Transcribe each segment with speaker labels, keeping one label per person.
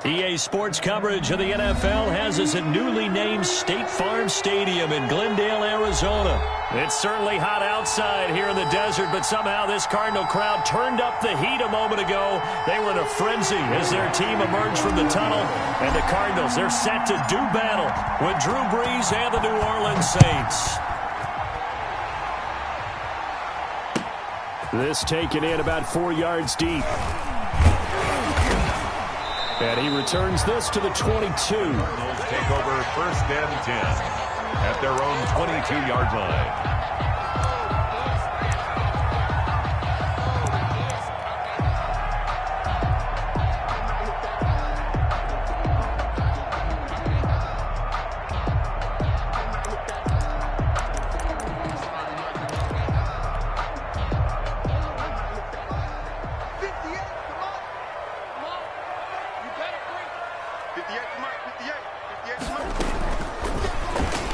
Speaker 1: EA Sports coverage of the NFL has us at newly named State Farm Stadium in Glendale, Arizona. It's certainly hot outside here in the desert, but somehow this Cardinal crowd turned up the heat a moment ago. They were in a frenzy as their team emerged from the tunnel. And the Cardinals, they're set to do battle with Drew Brees and the New Orleans Saints. This taken in about 4 yards deep. And he returns this to the 22.
Speaker 2: Cardinals take over 1st and 10 at their own 22-yard line.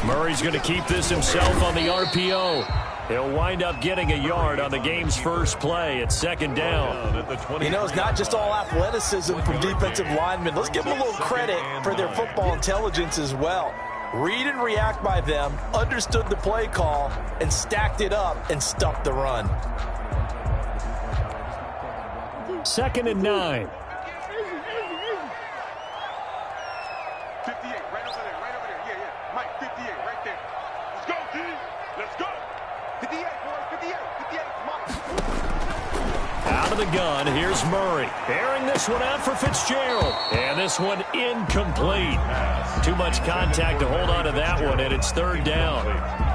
Speaker 1: Murray's going to keep this himself on the RPO. He'll wind up getting a yard on the game's first play. It's 2nd down.
Speaker 3: You know, it's not just all athleticism from defensive linemen. Let's give them a little credit for their football intelligence as well. Read and react by them, understood the play call, and stacked it up and stuffed the run.
Speaker 1: 2nd and 9.
Speaker 4: 58, right over there, right over there. Yeah, yeah. Mike, 58, right there. Let's go, D. Let's go. 58, boys, 58, 58, Mike.
Speaker 1: Out of the gun, here's Murray. Airing this one out for Fitzgerald. And this one incomplete. Too much contact to hold on to that one, and it's 3rd down.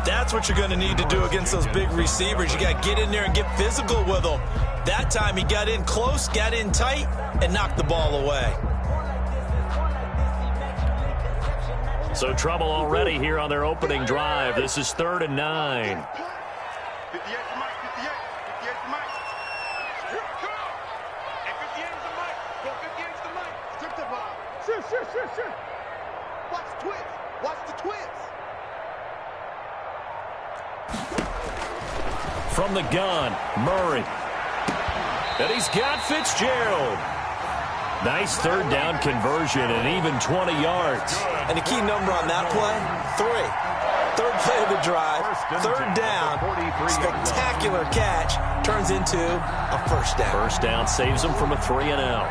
Speaker 3: That's what you're going to need to do against those big receivers. You got to get in there and get physical with them. That time he got in close, got in tight, and knocked the ball away.
Speaker 1: So trouble already here on their opening drive. This is 3rd and 9.
Speaker 4: 58 to Mike, 58. 58 to Mike. Here we go. And 58 to Mike. Go 58 to Mike. Strip the ball. Sure. Watch the twist. Watch the twist.
Speaker 1: From the gun, Murray. And he's got Fitzgerald. Nice 3rd down conversion and even 20 yards.
Speaker 3: And the key number on that play, 3. 3rd play of the drive, 3rd down, spectacular catch, turns into a 1st down.
Speaker 1: 1st down saves them from a 3 and out.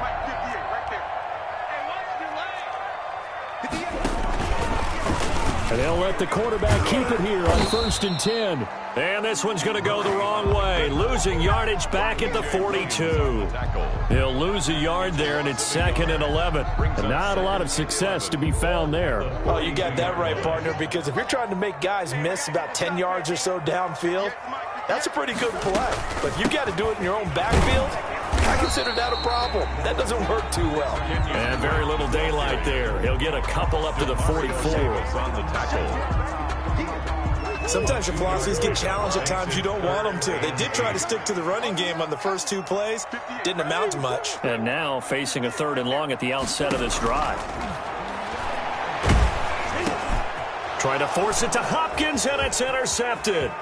Speaker 4: Mike, 58, right there. Hey, watch your leg. 58.
Speaker 1: And they'll let the quarterback keep it here on 1st and 10. And this one's going to go the wrong way. Losing yardage back at the 42. He'll lose a yard there, and it's 2nd and 11. And not a lot of success to be found there.
Speaker 3: Well, you got that right, partner, because if you're trying to make guys miss about 10 yards or so downfield, that's a pretty good play. But if you got to do it in your own backfield, I consider that a problem. That doesn't work too well.
Speaker 1: And very little daylight there. He'll get a couple up to the 44.
Speaker 2: On the tackle.
Speaker 3: Sometimes your philosophies get challenged at times you don't want them to. They did try to stick to the running game on the first 2 plays. Didn't amount to much.
Speaker 1: And now facing a 3rd and long at the outset of this drive. Trying to force it to Hopkins, and it's intercepted.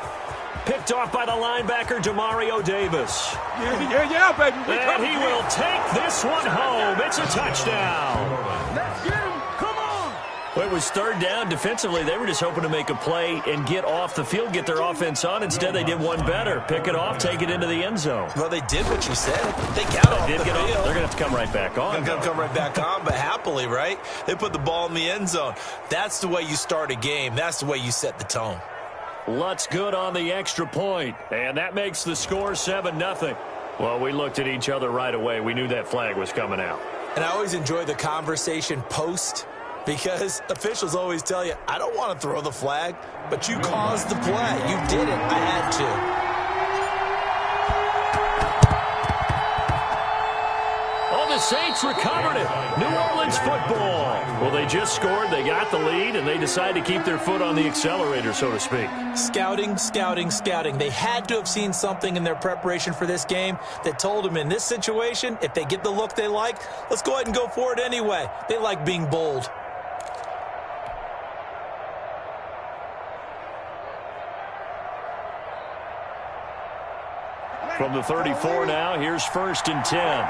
Speaker 1: Picked off by the linebacker, Demario Davis.
Speaker 4: Yeah, baby.
Speaker 1: And he will take this one home. It's a touchdown.
Speaker 4: Let's get him. Come on.
Speaker 1: Well, it was 3rd down. Defensively, they were just hoping to make a play and get off the field, get their offense on. Instead, they did one better. Pick it off, take it into the end zone.
Speaker 3: Well, they did what you said. They got off the field.
Speaker 1: They're going to have to come right back on.
Speaker 3: They're going to come right back on, but happily, right? They put the ball in the end zone. That's the way you start a game. That's the way you set the tone.
Speaker 1: Lutz good on the extra point, and that makes the score 7-0. Well, we looked at each other right away. We knew that flag was coming out.
Speaker 3: And I always enjoy the conversation post because officials always tell you, I don't want to throw the flag, but you caused the play. You did it. I had to.
Speaker 1: The Saints recovered it. New Orleans football. Well, they just scored. They got the lead, and they decided to keep their foot on the accelerator, so to speak.
Speaker 3: Scouting. They had to have seen something in their preparation for this game that told them in this situation, if they get the look they like, let's go ahead and go for it anyway. They like being bold.
Speaker 1: From the 34 now, here's 1st and 10.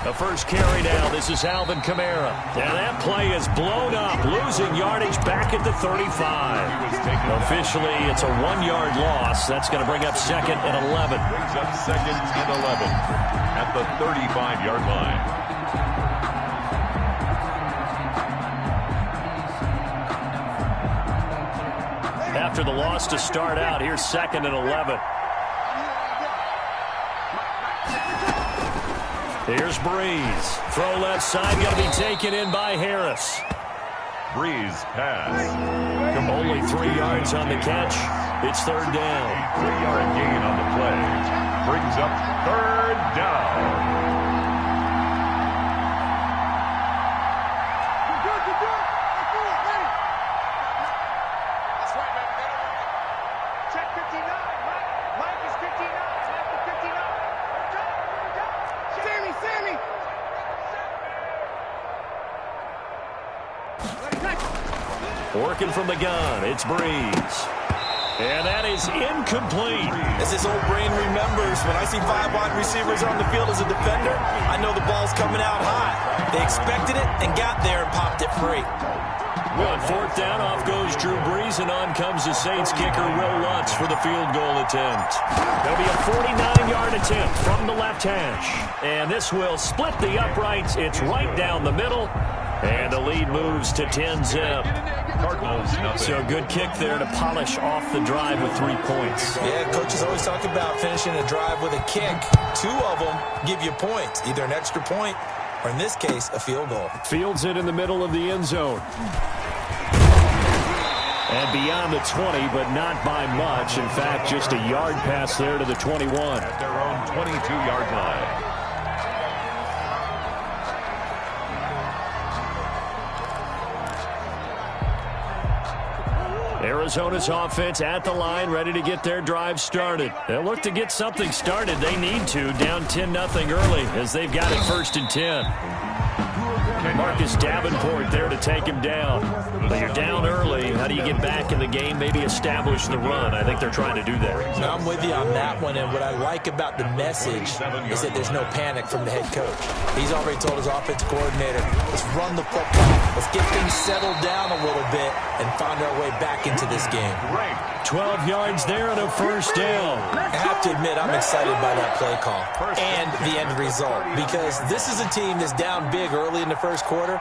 Speaker 1: The first carry now. This is Alvin Kamara. And that play is blown up, losing yardage back at the 35. Officially, it's a 1-yard loss. That's going to bring up 2nd and 11.
Speaker 2: Brings up 2nd and 11 at the 35-yard line.
Speaker 1: After the loss to start out, here's 2nd and 11. Here's Breeze. Throw left side, going to be taken in by Harris.
Speaker 2: Breeze pass.
Speaker 1: Only 3 yards on the catch. It's 3rd down.
Speaker 2: 3-yard gain on the play. Brings up 3rd down.
Speaker 1: Working from the gun, it's Breeze. And that is incomplete.
Speaker 3: As his old brain remembers, when I see 5 wide receivers on the field as a defender, I know the ball's coming out high. They expected it and got there and popped it free.
Speaker 1: On 4th down, off goes Drew Brees, and on comes the Saints kicker, Will Lutz, for the field goal attempt. That'll be a 49-yard attempt from the left hash. And this will split the uprights. It's right down the middle. And the lead moves to 10-zip.
Speaker 2: Cardinals, nothing.
Speaker 1: So good kick there to polish off the drive with 3 points.
Speaker 3: Yeah, coaches always talk about finishing a drive with a kick. 2 of them give you points, either an extra point or, in this case, a field goal.
Speaker 1: Fields it in the middle of the end zone. And beyond the 20, but not by much. In fact, just a yard pass there to the 21.
Speaker 2: At their own 22-yard line.
Speaker 1: Arizona's offense at the line, ready to get their drive started. They'll look to get something started. They need to, down 10-0 early, as they've got it 1st and 10. Marcus Davenport there to take him down. But you're down early. How do you get back in the game? Maybe establish the run. I think they're trying to do that.
Speaker 3: Now, I'm with you on that one, and what I like about the message is that there's no panic from the head coach. He's already told his offensive coordinator, let's run the football. Let's get things settled down a little bit and find our way back into this game.
Speaker 1: 12 yards there and a 1st down.
Speaker 3: I have to admit, I'm excited by that play call and the end result, because this is a team that's down big early in the first quarter,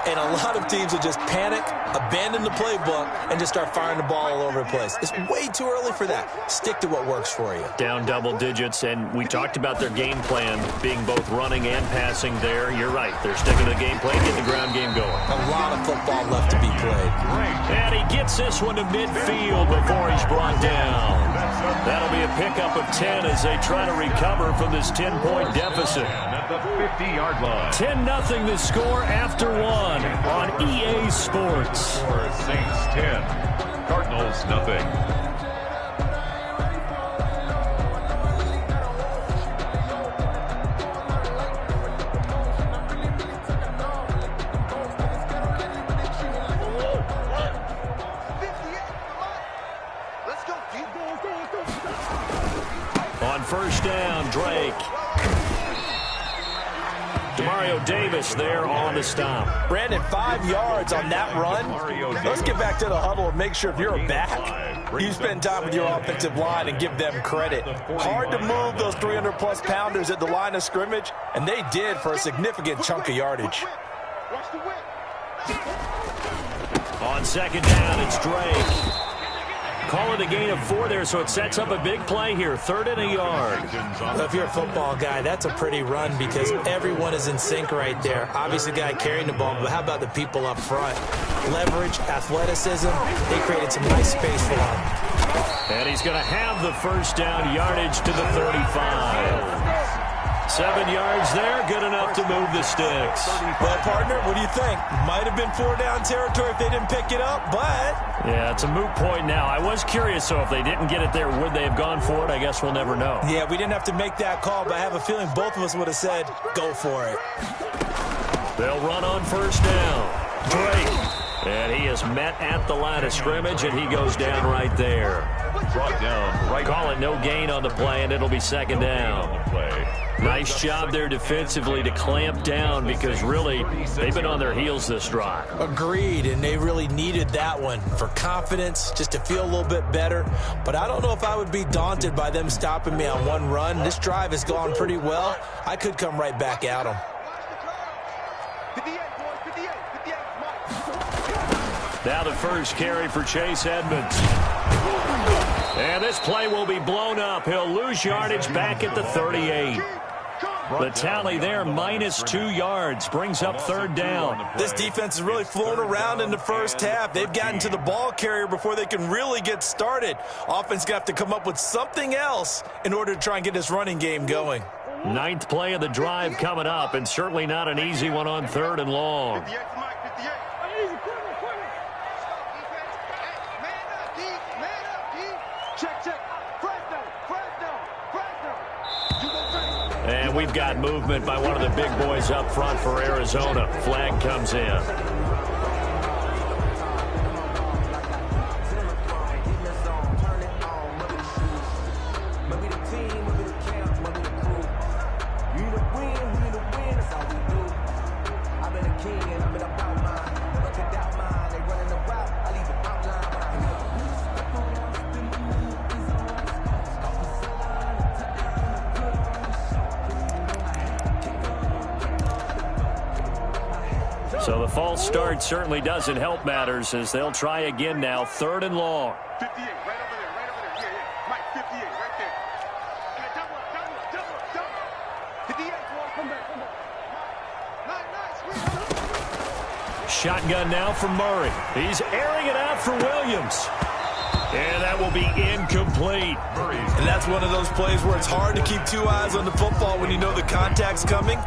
Speaker 3: and a lot of teams will just panic, abandon the playbook, and just start firing the ball all over the place. It's way too early for that. Stick to what works for you.
Speaker 1: Down double digits, and we talked about their game plan being both running and passing there. You're right. They're sticking to the game plan, getting the ground game going.
Speaker 3: A lot of football left to be played.
Speaker 1: And he gets this one to midfield before he's brought down. That'll be a pickup of 10 as they try to recover from this 10-point deficit.
Speaker 2: At the 50-yard line.
Speaker 1: 10-0 the score after 1 on EA Sports.
Speaker 2: For Saints 10, Cardinals nothing.
Speaker 1: On 1st down, Drake. Demario Davis there on the stop.
Speaker 3: Brandon, 5 yards on that run. Let's get back to the huddle and make sure if you're a back, you spend time with your offensive line and give them credit. Hard to move those 300-plus pounders at the line of scrimmage, and they did for a significant chunk of yardage.
Speaker 1: On 2nd down, it's Drake. Call it a gain of 4 there, so it sets up a big play here. 3rd and a yard.
Speaker 3: Well, if you're a football guy, that's a pretty run because everyone is in sync right there. Obviously, the guy carrying the ball, but how about the people up front? Leverage, athleticism, they created some nice space for him.
Speaker 1: And he's going to have the 1st down, yardage to the 35. 7 yards there, good enough to move the sticks.
Speaker 3: Well, partner, what do you think? Might have been 4-down territory if they didn't pick it up, but...
Speaker 1: Yeah, it's a moot point now. I was curious, so if they didn't get it there, would they have gone for it? I guess we'll never know.
Speaker 3: Yeah, we didn't have to make that call, but I have a feeling both of us would have said, go for it.
Speaker 1: They'll run on 1st down. Drake And he is met at the line of scrimmage, and he goes down right there.
Speaker 2: Brought down right.
Speaker 1: Call it no gain on the play, and it'll be second down. Nice job there defensively to clamp down because, really, they've been on their heels this drive.
Speaker 3: Agreed, and they really needed that one for confidence, just to feel a little bit better. But I don't know if I would be daunted by them stopping me on one run. This drive has gone pretty well. I could come right back at them.
Speaker 1: Now the first carry for Chase Edmonds. And this play will be blown up. He'll lose yardage back at the 38. The tally there, -2 yards, brings up third down.
Speaker 3: This defense is really flown around in the first half. They've gotten to the ball carrier before they can really get started. Offense got to come up with something else in order to try and get this running game going.
Speaker 1: 9th play of the drive coming up, and certainly not an easy one on 3rd and long. And we've got movement by one of the big boys up front for Arizona. Flag comes in. So the false start certainly doesn't help matters as they'll try again now. 3rd and long.
Speaker 4: 58, right over there, right over there. Yeah. Mike, 58, right there. And double. 58, boy, come back. Nice.
Speaker 1: Shotgun now for Murray. He's airing it out for Williams. And that will be incomplete.
Speaker 3: And that's one of those plays where it's hard to keep 2 eyes on the football when you know the contact's coming,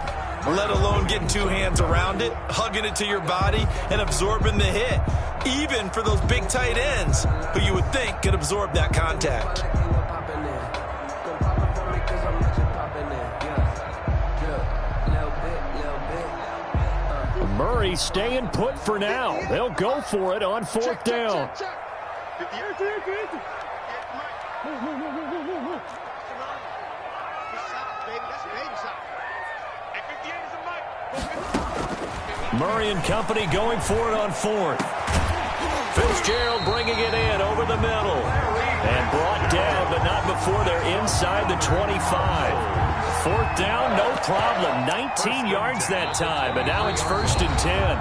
Speaker 3: let alone getting 2 hands around it, hugging it to your body, and absorbing the hit. Even for those big tight ends who you would think could absorb that contact.
Speaker 1: Murray staying put for now. They'll go for it on 4th down. Murray and company going for it on 4th. Fitzgerald bringing it in over the middle. And brought down, but not before they're inside the 25. 4th down, no problem. 19 yards that time, and now it's 1st and 10.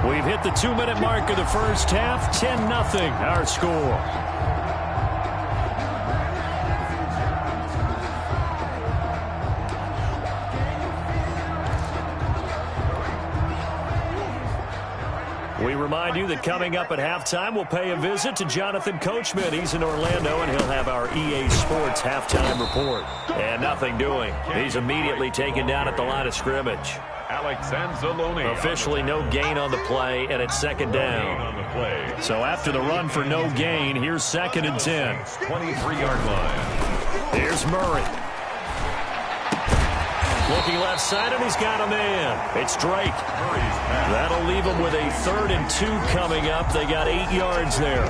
Speaker 1: We've hit the 2-minute mark of the first half. 10-0 our score. We remind you that coming up at halftime, we'll pay a visit to Jonathan Coachman. He's in Orlando, and he'll have our EA Sports halftime report. And nothing doing. He's immediately taken down at the line of scrimmage.
Speaker 2: Alex Anzalone.
Speaker 1: Officially no gain on the play, and it's 2nd down. So after the run for no gain, here's 2nd and 10.
Speaker 2: 23-yard line.
Speaker 1: Here's Murray. Looking left side, and he's got a man. It's Drake. That'll leave him with a 3rd and 2 coming up. They got 8 yards there.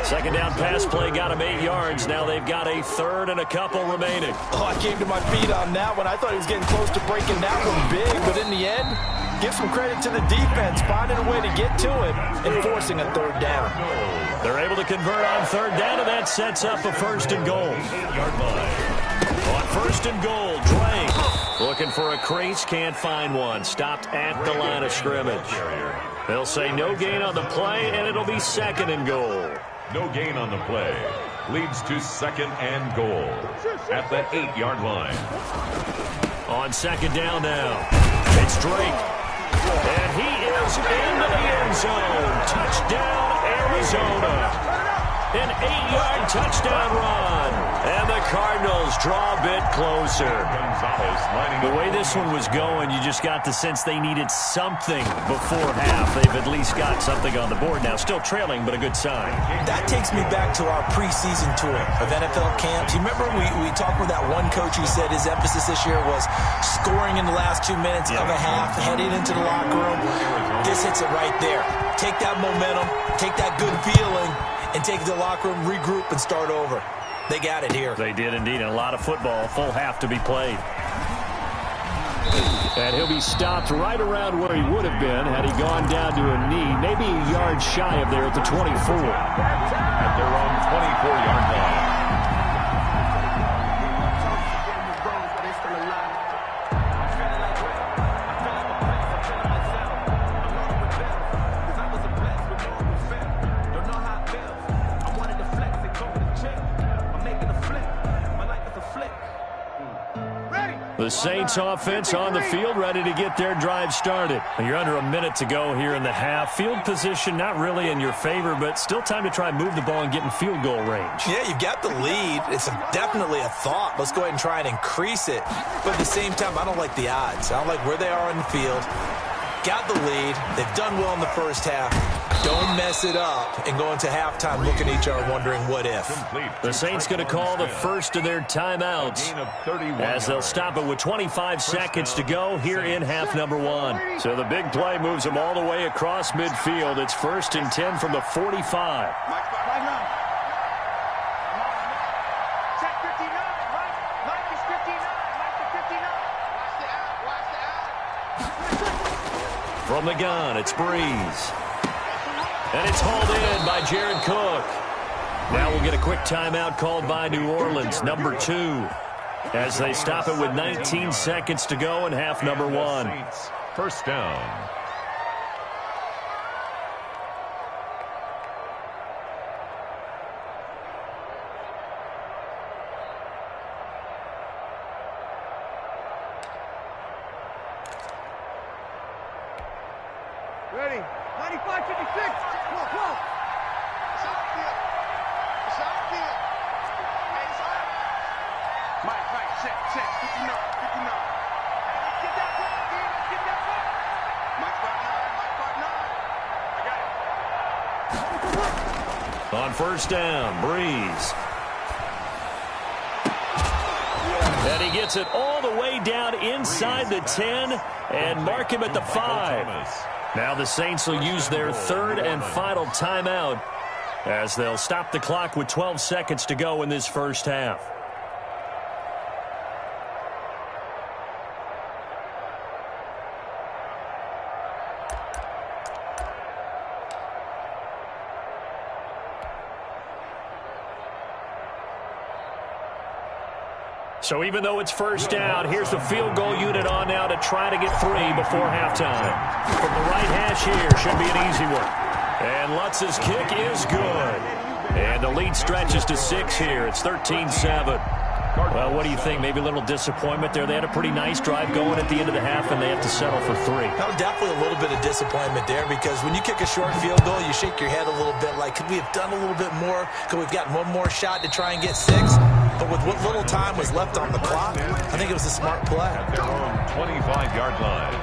Speaker 1: 2nd down pass play got him 8 yards. Now they've got a 3rd and a couple remaining.
Speaker 3: Oh, I came to my feet on that one. I thought he was getting close to breaking that one big, but in the end, give some credit to the defense, finding a way to get to him and forcing a 3rd down.
Speaker 1: They're able to convert on 3rd down, and that sets up a 1st and goal.
Speaker 2: 8-yard line.
Speaker 1: On 1st and goal, Drake looking for a crease, can't find one. Stopped at the line of scrimmage. They'll say no gain on the play, and it'll be 2nd and goal.
Speaker 2: No gain on the play. Leads to 2nd and goal at the 8-yard line.
Speaker 1: On 2nd down now, it's Drake. And he is into the end zone. Touchdown, Arizona. An 8-yard touchdown run. And the Cardinals draw a bit closer. The way this one was going, you just got the sense they needed something before half. They've at least got something on the board now. Still trailing, but a good sign.
Speaker 3: That takes me back to our preseason tour of NFL camps. You remember we talked with that one coach who said his emphasis this year was scoring in the last 2 minutes of a half, heading into the locker room. This hits it right there. Take that momentum, take that good feeling, and take it to the locker room, regroup, and start over. They got it here.
Speaker 1: They did indeed, and a lot of football, full half to be played. And he'll be stopped right around where he would have been had he gone down to a knee, maybe a yard shy of there at the 24.
Speaker 2: At their own 24-yard line.
Speaker 1: The Saints offense on the field, ready to get their drive started. You're under a minute to go here in the half. Field position not really in your favor, but still time to try and move the ball and get in field goal range.
Speaker 3: Yeah, you've got the lead. It's definitely a thought. Let's go ahead and try and increase it. But at the same time, I don't like the odds. I don't like where they are on the field. Got the lead. They've done well in the first half. Don't mess it up and go into halftime looking at each other wondering what if.
Speaker 1: The Saints going to call the first of their timeouts as they'll stop it with 25 seconds to go here in half number one. So the big play moves them all the way across midfield. It's 1st and 10 from the 45. From the gun, it's Breeze. And it's hauled in by Jared Cook. Now we'll get a quick timeout called by New Orleans, number 2, as they stop it with 19 seconds to go in half number one.
Speaker 2: First down.
Speaker 4: Ready? 95-56. Come on, come on. It's outfield. It's outfield. Hey, it's out. Mike, check. 59. Get that ball, man. Get that ball. Mike 59. I got it.
Speaker 1: On first down, Breeze. And he gets it all the way down inside the 10 and mark him at the 5. Now the Saints will use their third and final timeout as they'll stop the clock with 12 seconds to go in this first half. So even though it's first down, here's the field goal unit on now to try to get 3 before halftime. From the right hash here, should be an easy one. And Lutz's kick is good. And the lead stretches to 6 here. It's 13-7. Well, what do you think? Maybe a little disappointment there. They had a pretty nice drive going at the end of the half, and they have to settle for 3.
Speaker 3: No, definitely a little bit of disappointment there because when you kick a short field goal, you shake your head a little bit like, could we have done a little bit more? Could we have gotten one more shot to try and get 6? But with what little time was left on the clock, I think it was a smart play.
Speaker 2: At their own 25-yard line.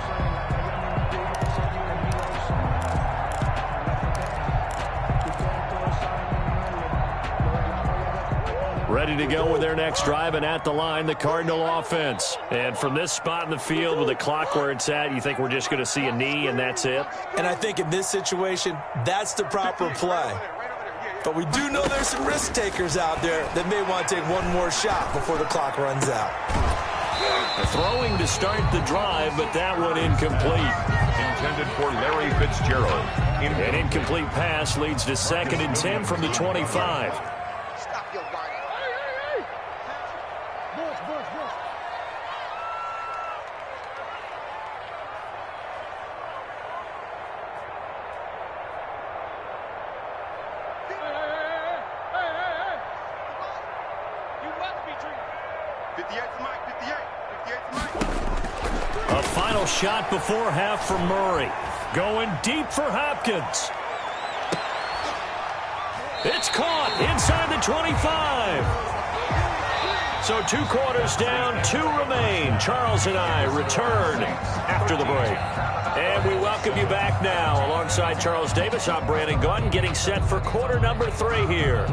Speaker 1: Ready to go with their next drive, and at the line, the Cardinal offense. And from this spot in the field with the clock where it's at, you think we're just going to see a knee and that's it?
Speaker 3: And I think in this situation, that's the proper play. But we do know there's some risk takers out there that may want to take one more shot before the clock runs out.
Speaker 1: Throwing to start the drive, but that one incomplete.
Speaker 2: Intended for Larry Fitzgerald.
Speaker 1: An incomplete pass leads to 2nd and 10 from the 25.
Speaker 4: Stop your body. Bush. Hey. You must be treated. 58's Mike. 58's Mike.
Speaker 1: A final shot before half from Murray. Going deep for Hopkins. It's caught inside the 25. So 2 quarters down, 2 remain. Charles and I return after the break. And we welcome you back now. Alongside Charles Davis, I'm Brandon Gaudin, getting set for quarter number 3 here.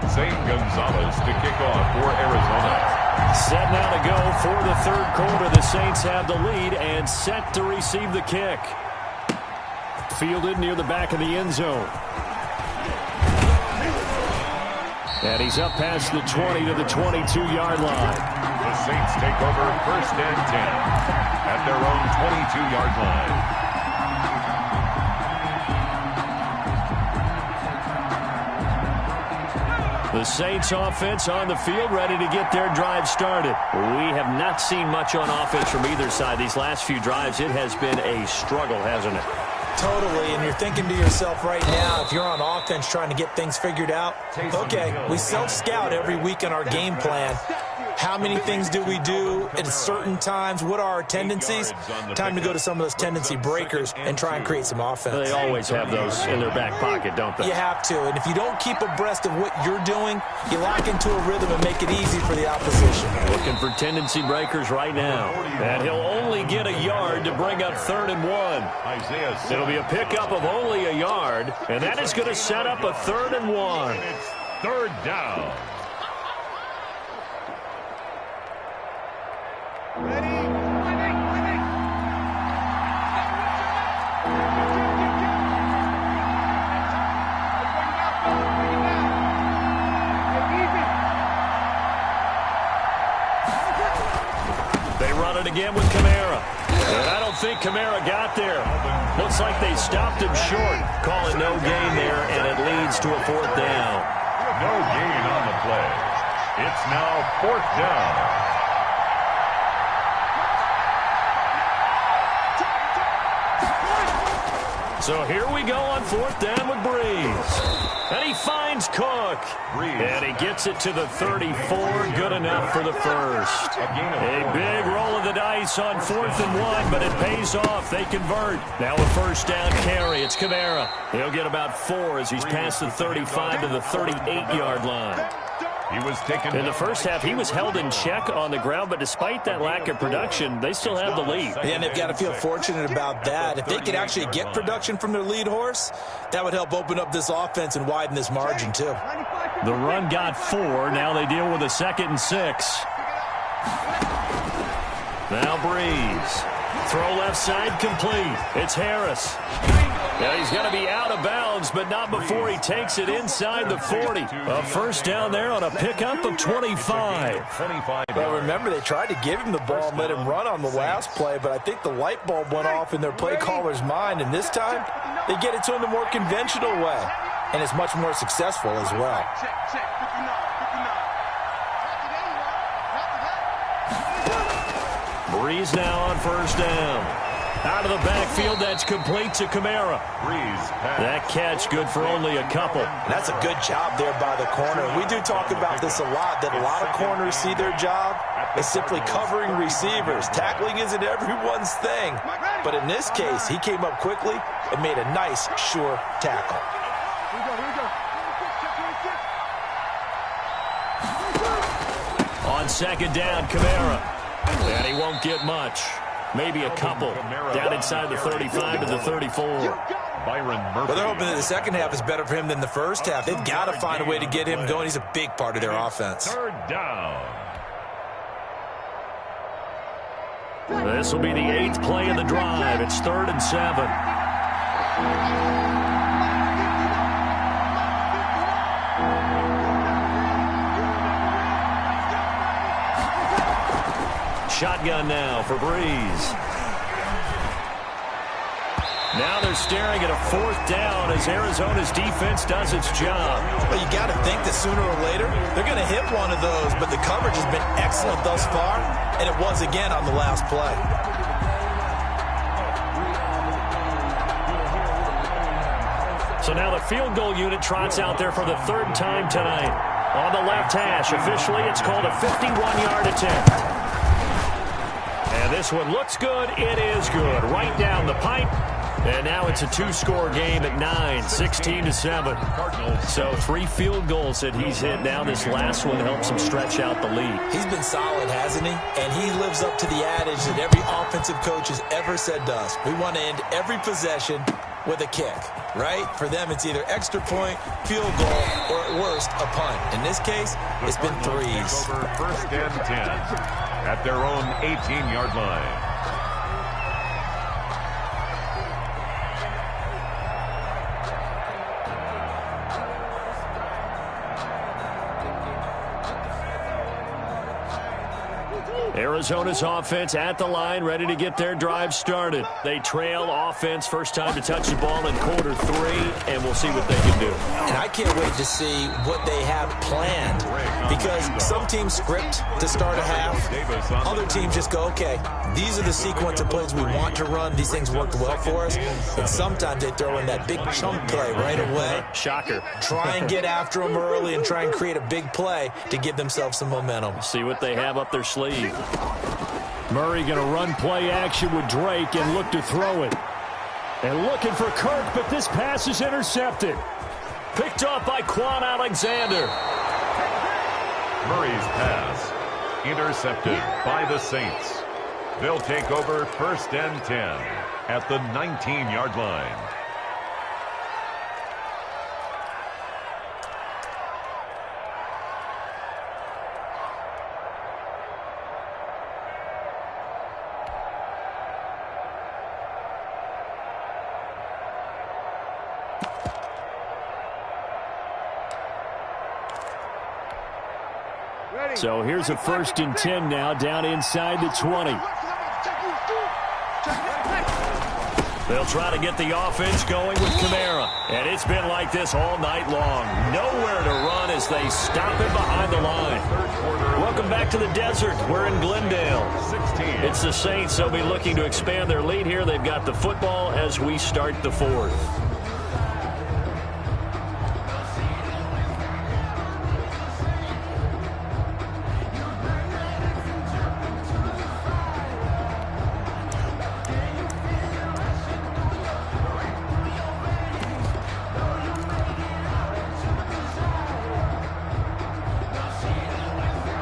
Speaker 2: Zane Gonzalez to kick off for Arizona.
Speaker 1: Set now to go for the 3rd quarter. The Saints have the lead and set to receive the kick. Fielded near the back of the end zone. And he's up past the 20 to the 22-yard line.
Speaker 2: The Saints take over 1st and 10 at their own 22-yard line.
Speaker 1: The Saints offense on the field, ready to get their drive started. We have not seen much on offense from either side. These last few drives, it has been a struggle, hasn't it?
Speaker 3: Totally, and you're thinking to yourself right now, if you're on offense trying to get things figured out, okay, we self-scout every week in our game plan. How many things do we do at certain times? What are our tendencies? Time to go to some of those tendency breakers and try and create some offense.
Speaker 1: They always have those in their back pocket, don't they?
Speaker 3: You have to, and if you don't keep abreast of what you're doing, you lock into a rhythm and make it easy for the opposition.
Speaker 1: Looking for tendency breakers right now. And he'll only get a yard to bring up 3rd and 1. It'll be a pickup of only a yard, and that is going to set up a 3rd and 1.
Speaker 2: It's 3rd down.
Speaker 1: They run it again with Kamara. And I don't think Kamara got there. Looks like they stopped him short. Calling no gain there, and it leads to a 4th down.
Speaker 2: No gain on the play. It's now 4th down.
Speaker 1: So here we go on 4th down with Breeze. And he finds Cook. And he gets it to the 34. Good enough for the first. A big roll of the dice on 4th and 1, but it pays off. They convert. Now a 1st down carry. It's Kamara. He'll get about 4 as he's past the 35 to the 38-yard line.
Speaker 2: He was taken
Speaker 1: in the first half. He was held in check on the ground, but despite that lack of production, they still have the lead.
Speaker 3: Yeah, and they've got to feel fortunate about that. If they could actually get production from their lead horse, that would help open up this offense and widen this margin, too.
Speaker 1: The run got 4. Now they deal with a 2nd and 6. Now Breeze. Throw left side complete. It's Harris. Yeah, he's going to be out of bounds, but not before he takes it inside the 40. A 1st down there on a pickup of 25.
Speaker 3: Well, remember, they tried to give him the ball and let him run on the last play, but I think the light bulb went off in their play caller's mind, and this time they get it to him the more conventional way, and it's much more successful as well.
Speaker 1: Breeze now on 1st down. Out of the backfield, that's complete to Kamara. That catch good for only a couple.
Speaker 3: That's a good job there by the corner. We do talk about this a lot, that a lot of corners see their job as simply covering receivers. Tackling isn't everyone's thing. But in this case, he came up quickly and made a nice, sure tackle.
Speaker 1: On 2nd down, Kamara. And he won't get much. Maybe a couple. Down inside the 35 to the 34.
Speaker 3: Well, they're hoping that the second half is better for him than the first half. They've got to find a way to get him going. He's a big part of their offense.
Speaker 2: 3rd down.
Speaker 1: This will be the 8th play of the drive. It's 3rd and 7. Shotgun now for Breeze. Now they're staring at a 4th down as Arizona's defense does its job.
Speaker 3: Well, you got to think that sooner or later they're going to hit one of those, but the coverage has been excellent thus far, and it was again on the last play.
Speaker 1: So now the field goal unit trots out there for the 3rd time tonight. On the left hash, officially it's called a 51-yard attempt. And this one looks good. It is good. Right down the pipe. And now it's a two-score game at 9, 16-7. So 3 field goals that he's hit now. This last one helps him stretch out the lead.
Speaker 3: He's been solid, hasn't he? And he lives up to the adage that every offensive coach has ever said to us. We want to end every possession with a kick, right? For them, it's either extra point, field goal, or at worst, a punt. In this case, it's been threes.
Speaker 2: Over first and 10 at their own 18-yard line.
Speaker 1: Arizona's offense at the line, ready to get their drive started. They trail offense, first time to touch the ball in quarter 3, and we'll see what they can do.
Speaker 3: And I can't wait to see what they have planned, because some teams script to start a half. Other teams just go, okay, these are the sequence of plays we want to run. These things worked well for us. And sometimes they throw in that big chunk play right away.
Speaker 1: Shocker.
Speaker 3: Try and get after them early and try and create a big play to give themselves some momentum.
Speaker 1: See what they have up their sleeve. Murray going to run play action with Drake and look to throw it. And looking for Kirk, but this pass is intercepted. Picked up by Quan Alexander.
Speaker 2: Murray's pass intercepted by the Saints. They'll take over first and 10 at the 19-yard line.
Speaker 1: So here's a first and 10 now, down inside the 20. They'll try to get the offense going with Kamara. And it's been like this all night long. Nowhere to run as they stop him behind the line. Welcome back to the desert. We're in Glendale. It's the Saints. They'll be looking to expand their lead here. They've got the football as we start the 4th.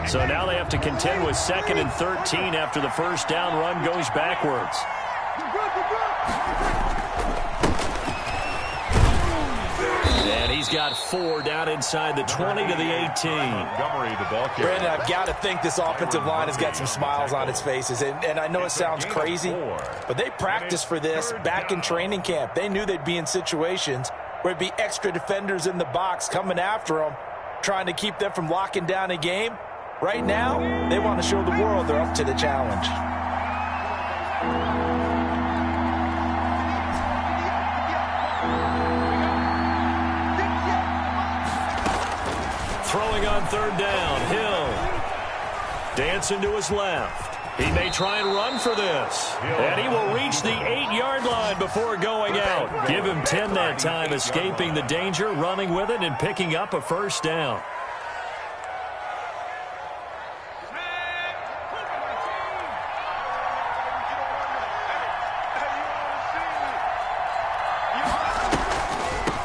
Speaker 1: So now they have to contend with 2nd and 13 after the first down run goes backwards. And he's got 4 down inside the 20 to the 18.
Speaker 3: Brandon, I've got to think this offensive line has got some smiles on its faces. And I know it sounds crazy, but they practiced for this back in training camp. They knew they'd be in situations where it'd be extra defenders in the box coming after them, trying to keep them from locking down a game. Right now, they want to show the world they're up to the challenge.
Speaker 1: Throwing on 3rd down, Hill. Dancing to his left. He may try and run for this. And he will reach the 8-yard line before going out. Give him 10 that time, escaping the danger, running with it, and picking up a first down.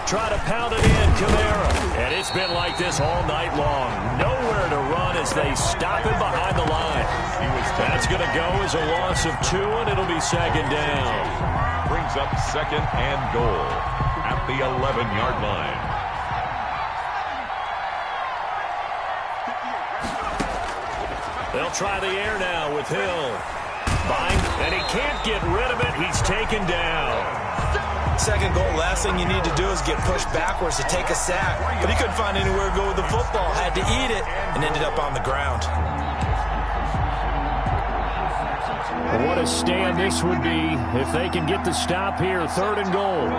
Speaker 1: Try to pound it in, Kamara. And it's been like this all night long. Nowhere to run as they stop him behind the line. That's going to go as a loss of 2, and it'll be 2nd down.
Speaker 2: Brings up 2nd and goal at the 11-yard line.
Speaker 1: They'll try the air now with Hill. Bind, and he can't get rid of it. He's taken down.
Speaker 3: 2nd goal, last thing you need to do is get pushed backwards to take a sack. But he couldn't find anywhere to go with the football. Had to eat it and ended up on the ground.
Speaker 1: What a stand this would be if they can get the stop here. 3rd and goal.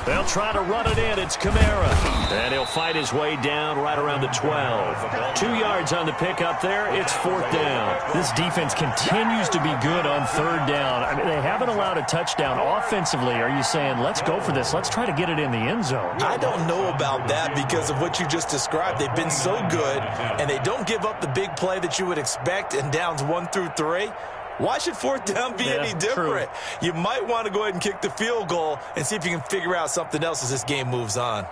Speaker 1: They'll try to run it in. It's Kamara. And he'll fight his way down right around the 12. 2 yards on the pickup there. It's 4th down.
Speaker 5: This defense continues to be good on 3rd down. I mean, they haven't allowed a touchdown. Offensively, are you saying, let's go for this? Let's try to get it in the end zone.
Speaker 3: I don't know about that because of what you just described. They've been so good, and they don't give up the big play that you would expect in downs 1 through 3. Why should 4th down be any different? True. You might want to go ahead and kick the field goal and see if you can figure out something else as this game moves on.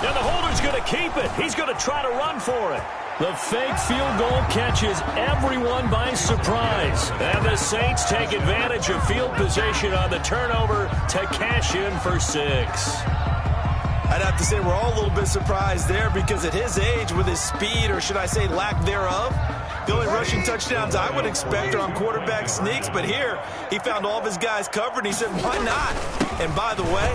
Speaker 1: Now the holder's going to keep it. He's going to try to run for it. The fake field goal catches everyone by surprise. And the Saints take advantage of field position on the turnover to cash in for 6.
Speaker 3: I'd have to say we're all a little bit surprised there because at his age, with his speed, or should I say lack thereof, the only rushing touchdowns I would expect are on quarterback sneaks. But here, he found all of his guys covered, and he said, why not? And by the way,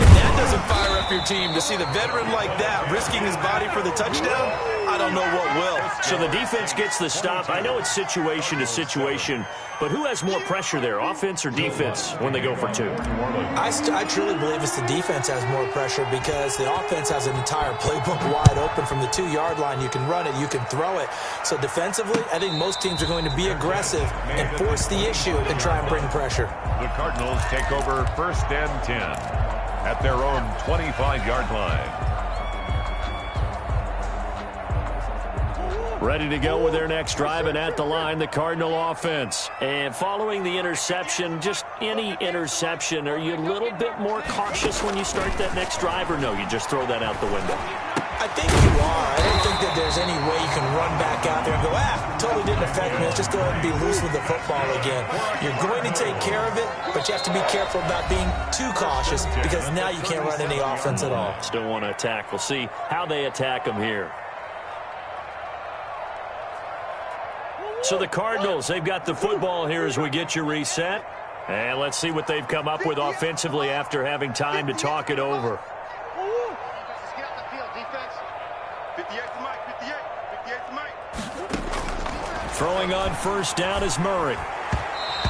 Speaker 3: if that doesn't fire up your team to see the veteran like that risking his body for the touchdown, I don't know what will.
Speaker 1: So the defense gets the stop. I know it's situation to situation, but who has more pressure there, offense or defense, when they go for 2?
Speaker 3: I truly believe it's the defense has more pressure because the offense has an entire playbook wide open from the 2-yard line. You can run it, you can throw it. So defensively, I think most teams are going to be aggressive and force the issue and try and bring pressure.
Speaker 2: The Cardinals take over 1st and 10 at their own 25-yard line.
Speaker 1: Ready to go with their next drive, and at the line, the Cardinal offense. And following the interception, just any interception, are you a little bit more cautious when you start that next drive, or no, you just throw that out the window?
Speaker 3: I think you are. I don't think that there's any way you can run back out there and go, totally didn't affect me. Let's just go ahead and be loose with the football again. You're going to take care of it, but you have to be careful about being too cautious because now you can't run any offense at all.
Speaker 1: Still want to attack. We'll see how they attack them here. So the Cardinals, they've got the football here as we get you reset. And let's see what they've come up with offensively after having time to talk it over.
Speaker 4: Just get out the field, defense. 58 to Mike, 58 to Mike.
Speaker 1: Throwing on 1st down is Murray.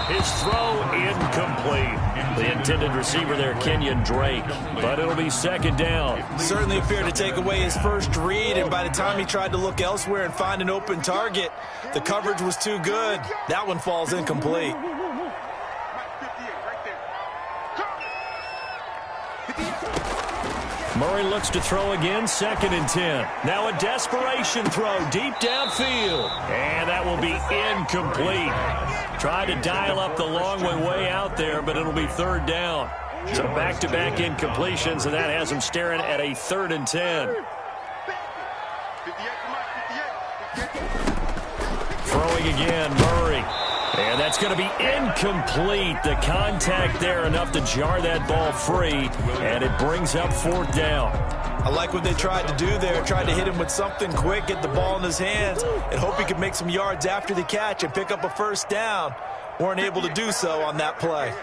Speaker 1: His throw incomplete. The intended receiver there, Kenyon Drake. But it'll be 2nd down.
Speaker 3: Certainly appeared to take away his first read, and by the time he tried to look elsewhere and find an open target, the coverage was too good. That one falls incomplete.
Speaker 1: Murray looks to throw again, 2nd and 10. Now a desperation throw deep downfield. And that will be incomplete. Tried to dial up the long way out there, but it'll be 3rd down. So back-to-back incompletions, and that has him staring at a 3rd and 10. Throwing again, Murray. And that's going to be incomplete. The contact there enough to jar that ball free, and it brings up 4th down.
Speaker 3: I like what they tried to do there. Tried to hit him with something quick, get the ball in his hands, and hope he could make some yards after the catch and pick up a 1st down. Weren't able to do so on that play.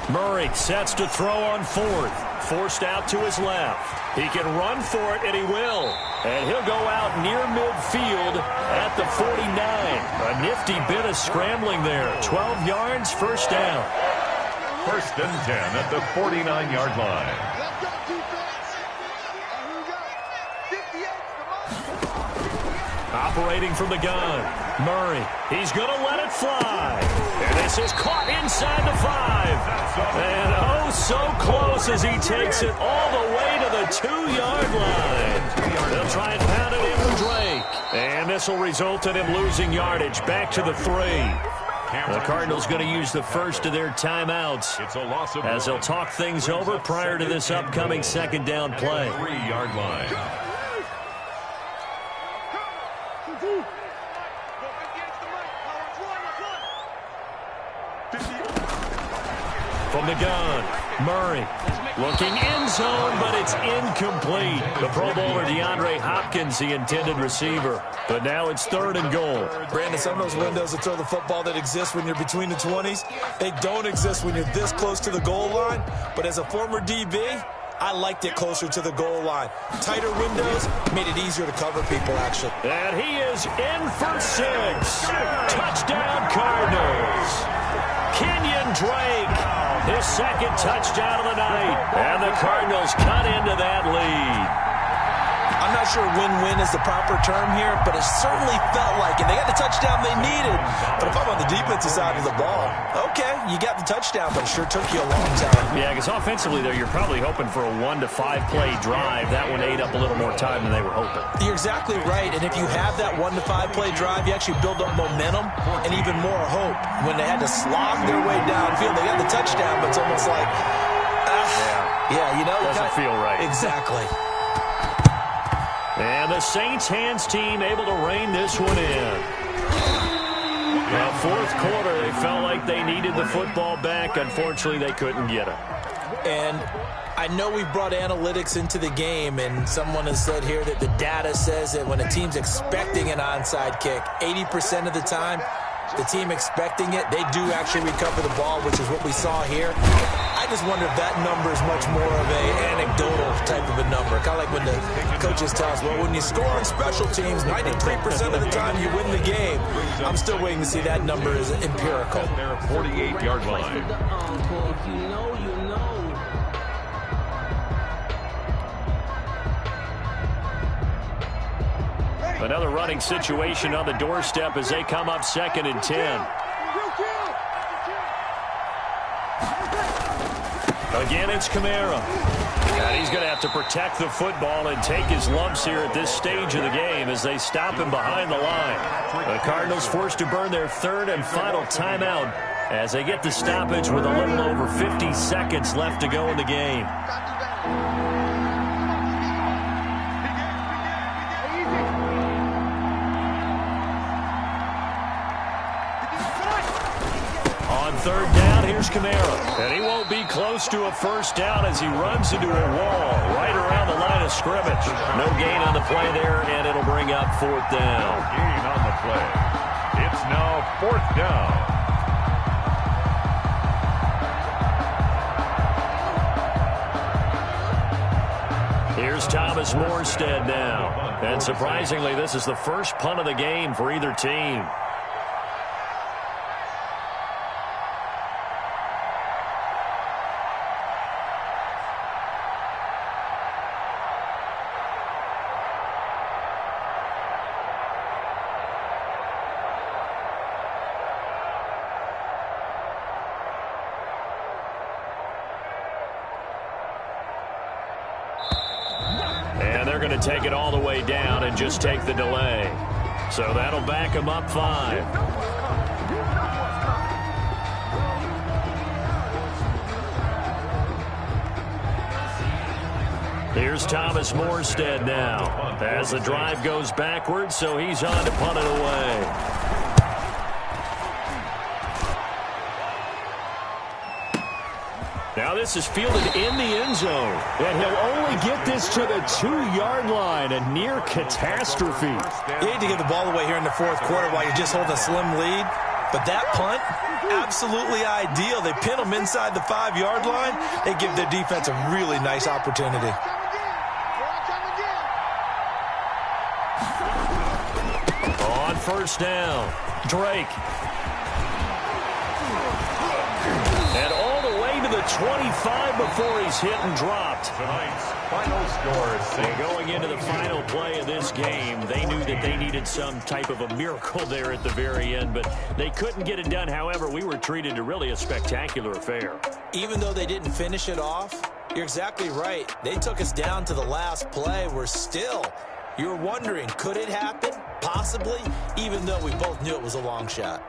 Speaker 1: Murray sets to throw on 4th. Forced out to his left. He can run for it, and he will. And he'll go out near midfield at the 49. A nifty bit of scrambling there. 12 yards, 1st down.
Speaker 2: 1st and 10 at the 49-yard line.
Speaker 4: Let's go, defense. Here we go. 58 to Mike.
Speaker 1: Operating from the gun. Murray, he's going to let it fly. And this is caught inside the 5. And oh, so close as he takes it all the way to the 2-yard line. They'll try and pound it in for Drake. And this will result in him losing yardage back to the 3. The Cardinals going to use the first of their timeouts as they'll talk things over prior to this upcoming 2nd down play.
Speaker 2: 3-yard line.
Speaker 1: From the gun, Murray looking end zone, but it's incomplete. The Pro Bowler DeAndre Hopkins, the intended receiver. But now it's 3rd and goal.
Speaker 3: Brandon, some of those windows to throw the football that exist when you're between the 20s, they don't exist when you're this close to the goal line. But as a former DB, I liked it closer to the goal line. Tighter windows made it easier to cover people, actually.
Speaker 1: And he is in for 6. Touchdown, second touchdown of the night. And the Cardinals cut into that lead.
Speaker 3: I'm not sure win-win is the proper term here, but it certainly felt like it. They got the touchdown they needed. But if I'm on the defensive side of the ball, okay, you got the touchdown, but it sure took you a long time.
Speaker 5: Yeah, because offensively, there, you're probably hoping for a 1 to 5 play drive. That one ate up a little more time than they were hoping.
Speaker 3: You're exactly right. And if you have that 1 to 5 play drive, you actually build up momentum and even more hope. When they had to slog their way downfield, they got the touchdown, but it's almost like, you know.
Speaker 5: Doesn't feel right.
Speaker 3: Exactly.
Speaker 1: And the Saints hands team able to rein this one in. Now, fourth quarter, they felt like they needed the football back. Unfortunately, they couldn't get it.
Speaker 3: And I know we've brought analytics into the game, and someone has said here that the data says that when a team's expecting an onside kick, 80% of the time, the team expecting it, they do actually recover the ball, which is what we saw here. I just wonder if that number is much more of an anecdotal type of a number. Kind of like when the coaches tell us, well, when you score on special teams, 93% of the time you win the game. I'm still waiting to see that number is empirical.
Speaker 2: Their 48-yard line.
Speaker 1: Another running situation on the doorstep as they come up 2nd and 10. Again, it's Kamara. And he's going to have to protect the football and take his lumps here at this stage of the game as they stop him behind the line. The Cardinals forced to burn their 3rd and final timeout as they get the stoppage with a little over 50 seconds left to go in the game. On 3rd down, here's Kamara. And he won't be close to a first down as he runs into a wall right around the line of scrimmage. No gain on the play there, and it'll bring up 4th down.
Speaker 2: No gain on the play. It's now 4th down.
Speaker 1: Here's Thomas Morstead now. And surprisingly, this is the first punt of the game for either team. And they're going to take it all the way down and just take the delay. So that'll back them up 5. Here's Thomas Morstead now as the drive goes backwards, so he's on to punt it away. Now this is fielded in the end zone.
Speaker 5: And he'll only get this to the 2-yard line, a near catastrophe.
Speaker 3: You need to get the ball away here in the 4th quarter while you're just holding a slim lead. But that punt, absolutely ideal. They pin them inside the 5-yard line. They give their defense a really nice opportunity.
Speaker 1: On 1st down, Drake. And all the way to the 25 before he's hit and dropped.
Speaker 2: Tonight's final score is 6.
Speaker 1: Going into the final play of this game, they knew that they needed some type of a miracle there at the very end, but they couldn't get it done. However, we were treated to really a spectacular affair.
Speaker 3: Even though they didn't finish it off, you're exactly right. They took us down to the last play. We're still, you're wondering, could it happen? Possibly, even though we both knew it was a long shot.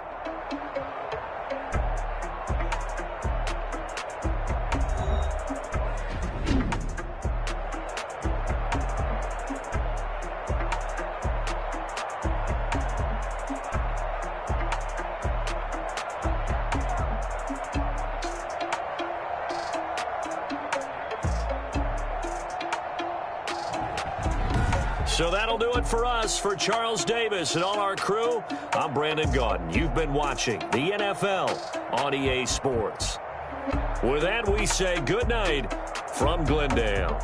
Speaker 1: So that'll do it for us. For Charles Davis and all our crew, I'm Brandon Gaudin. You've been watching the NFL on EA Sports. With that, we say good night from Glendale.